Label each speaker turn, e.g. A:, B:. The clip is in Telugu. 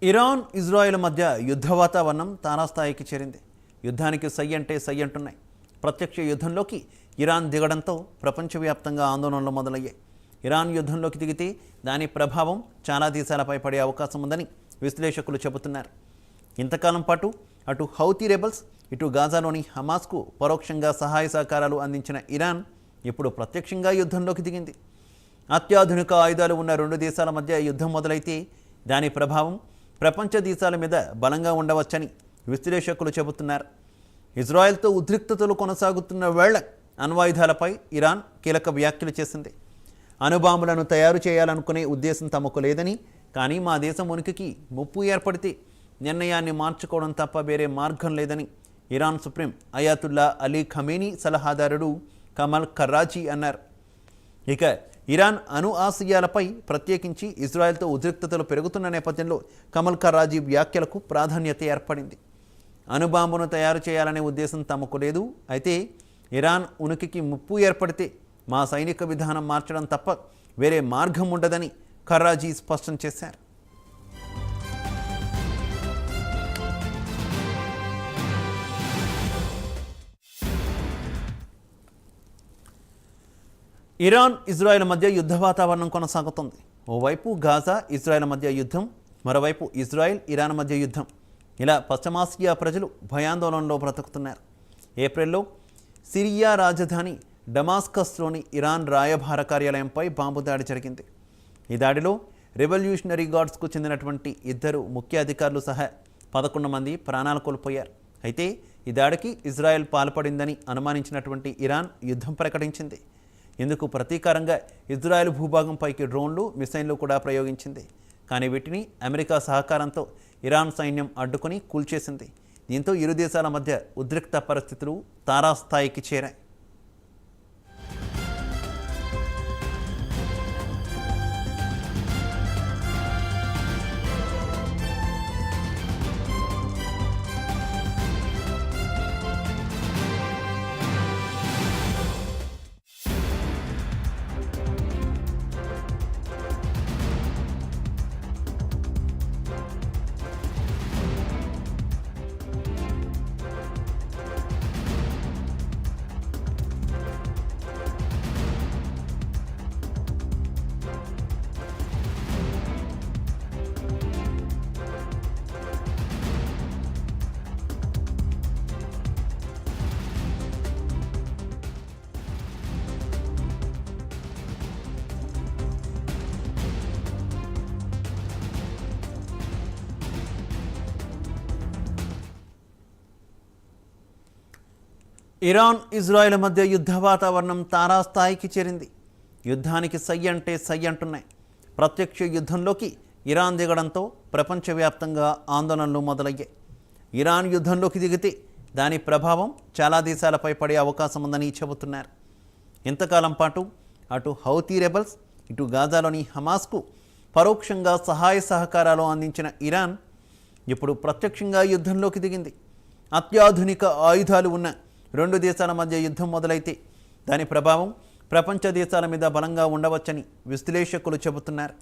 A: ఇరాన్ ఇజ్రాయెల్ మధ్య యుద్ధ వాతావరణం తారాస్థాయికి చేరింది. యుద్ధానికి సై అంటే సై అంటున్నాయి. ప్రత్యక్ష యుద్ధంలోకి ఇరాన్ దిగడంతో ప్రపంచవ్యాప్తంగా ఆందోళనలు మొదలయ్యాయి. ఇరాన్ యుద్ధంలోకి దిగితే దాని ప్రభావం చాలా దేశాలపై పడే అవకాశం ఉందని విశ్లేషకులు చెబుతున్నారు. ఇంతకాలం పాటు అటు హౌతీ రెబల్స్, ఇటు గాజాలోని హమాస్కు పరోక్షంగా సహాయ సహకారాలు అందించిన ఇరాన్ ఇప్పుడు ప్రత్యక్షంగా యుద్ధంలోకి దిగింది. అత్యాధునిక ఆయుధాలు ఉన్న రెండు దేశాల మధ్య యుద్ధం మొదలైతే దాని ప్రభావం ప్రపంచ దేశాల మీద బలంగా ఉండవచ్చని విశ్లేషకులు చెబుతున్నారు. ఇజ్రాయెల్తో ఉద్రిక్తతలు కొనసాగుతున్న వేళ అణ్వాయుధాలపై ఇరాన్ కీలక వ్యాఖ్యలు చేసింది. అణుబాంబులను తయారు చేయాలనుకునే ఉద్దేశం తమకు లేదని, కానీ మా దేశం ఉనికికి ముప్పు ఏర్పడితే నిర్ణయాన్ని మార్చుకోవడం తప్ప వేరే మార్గం లేదని Iran supreme Ayatollah Ali Khamenei సలహాదారుడు కమల్ కర్రాజీ అన్నారు. ఇక ఇరాన్ అణు ఆశయాలపై ప్రత్యేకించి ఇజ్రాయెల్తో ఉద్రిక్తతలు పెరుగుతున్న నేపథ్యంలో కమల్ కర్రాజీ వ్యాఖ్యలకు ప్రాధాన్యత ఏర్పడింది. అణుబాంబును తయారు చేయాలనే ఉద్దేశం తమకు లేదు, అయితే ఇరాన్ ఉనికికి ముప్పు ఏర్పడితే మా సైనిక విధానం మార్చడం తప్ప వేరే మార్గం ఉండదని కర్రాజీ స్పష్టం చేశారు. ఇరాన్ ఇజ్రాయెల్ మధ్య యుద్ధ వాతావరణం కొనసాగుతుంది. ఓవైపు గాజా ఇజ్రాయెల్ మధ్య యుద్ధం, మరోవైపు ఇజ్రాయెల్ ఇరాన్ మధ్య యుద్ధం. ఇలా పశ్చిమాసియా ప్రజలు భయాందోళనలో బ్రతుకుతున్నారు. ఏప్రిల్లో సిరియా రాజధాని డమాస్కస్లోని ఇరాన్ రాయబార కార్యాలయంపై బాంబు దాడి జరిగింది. ఈ దాడిలో రెవల్యూషనరీ గార్డ్స్కు చెందినటువంటి 2 ముఖ్య అధికారులు సహా 11 మంది ప్రాణాలు కోల్పోయారు. అయితే ఈ దాడికి ఇజ్రాయెల్ పాల్పడిందని అనుమానించినటువంటి ఇరాన్ యుద్ధం ప్రకటించింది. ఇందుకు ప్రతీకారంగా ఇజ్రాయెల్ భూభాగంపైకి డ్రోన్లు, మిసైళ్లు కూడా ప్రయోగించింది. కానీ వీటిని అమెరికా సహకారంతో ఇరాన్ సైన్యం అడ్డుకొని కూల్చేసింది. దీంతో ఇరు దేశాల మధ్య ఉద్రిక్త పరిస్థితులు తారాస్థాయికి చేరాయి. ఇరాన్ ఇజ్రాయెల్ మధ్య యుద్ధ వాతావరణం తారాస్థాయికి చేరింది. యుద్ధానికి సై అంటే సై అంటున్నాయి. ప్రత్యక్ష యుద్ధంలోకి ఇరాన్ దిగడంతో ప్రపంచవ్యాప్తంగా ఆందోళనలు మొదలయ్యాయి. ఇరాన్ యుద్ధంలోకి దిగితే దాని ప్రభావం చాలా దేశాలపై పడే అవకాశం ఉందని చెబుతున్నారు. ఇంతకాలం పాటు అటు హౌతీ రెబల్స్, ఇటు గాజాలోని హమాస్కు పరోక్షంగా సహాయ సహకారాలు అందించిన ఇరాన్ ఇప్పుడు ప్రత్యక్షంగా యుద్ధంలోకి దిగింది. అత్యాధునిక ఆయుధాలు ఉన్న రెండు దేశాల మధ్య యుద్ధం మొదలైతే దాని ప్రభావం ప్రపంచ దేశాల మీద బలంగా ఉండవచ్చని విశ్లేషకులు చెబుతున్నారు.